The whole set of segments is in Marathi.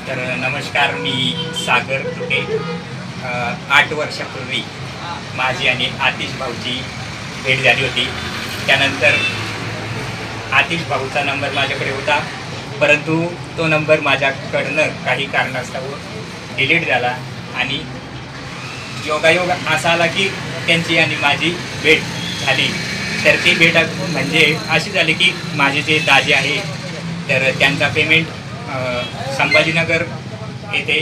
तर नमस्कार, मी सागर तुटे. 8 वर्षापूर्वी माझी आणि आतिश भाऊची भेट झाली होती. त्यानंतर आतिश भाऊचा नंबर माझ्याकडे होता, परंतु तो नंबर माझ्याकडनं काही कारणास्तव डिलीट झाला आणि योगायोग असा आला की त्यांची आणि माझी भेट झाली. तर ती भेट म्हणजे अशी झाली की माझे जे दाजी आहे तर त्यांचा पेमेंट संभाजीनगर येथे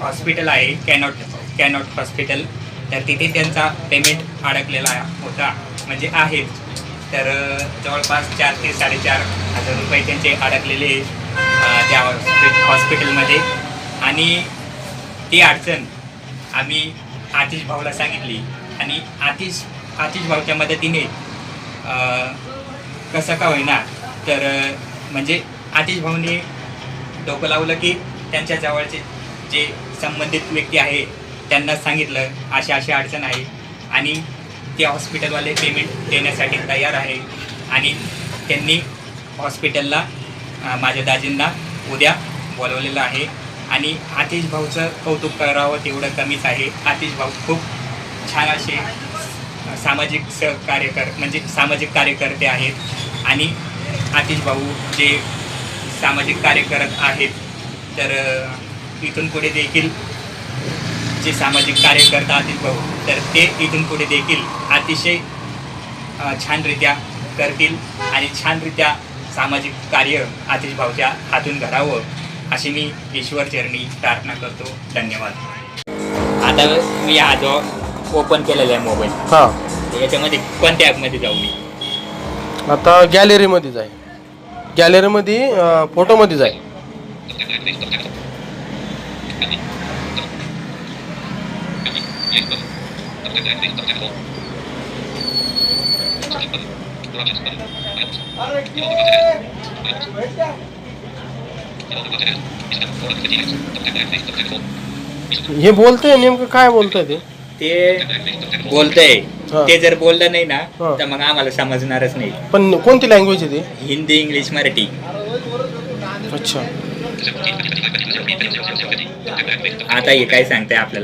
हॉस्पिटल आहे, कॅनॉट हॉस्पिटल. तर तिथे त्यांचा पेमेंट अडकलेला होता, म्हणजे आहे. तर जवळपास 4 ते 4,500 रुपये त्यांचे अडकलेले त्या हॉस्पिटलमध्ये. आणि ती अडचण आम्ही आतिश भाऊला सांगितली आणि आतिश भाऊच्या मदतीने कसं का होईना तर म्हणजे आतिश भाऊने डोकं लावलं की त्यांच्या जवळचे जे संबंधित व्यक्ती आहे त्यांना सांगितलं अशी अडचण आहे आणि ते हॉस्पिटलवाले पेमेंट देण्यासाठी तयार आहे. आणि त्यांनी हॉस्पिटलला माझ्या दाजींना उद्या बोलवलेलं आहे. आणि आतिश भाऊचं कौतुक करावं तेवढं कमीच आहे. आतिश भाऊ खूप छान असे सामाजिक सामाजिक कार्यकर्ते आहेत. आणि आतिश भाऊ जे सामाजिक कार्य करत आहेत तर इथून पुढे देखील जे सामाजिक कार्य करतात आतिश भाऊ, तर ते इथून पुढे देखील अतिशय छानरित्या करतील आणि छानरित्या सामाजिक कार्य आतिश भाऊच्या हातून घडावं अशी मी ईश्वरचरणी प्रार्थना करतो. धन्यवाद. आता मी हा जो ओपन केलेला आहे मोबाईल, याच्यामध्ये कोणत्या ॲपमध्ये जाऊ मी? आता गॅलरीमध्ये जाय, गॅलरीमध्ये फोटोमध्ये जाय. हे बोलतंय नेमकं काय बोलतंय ते बोलतंय. ते जर बोललं नाही ना तर मग आम्हाला समजणारच नाही. पण कोणती लँग्वेज आहे ते? हिंदी, इंग्लिश, मराठी. अच्छा. आता हे काय सांगताय आपल्याला?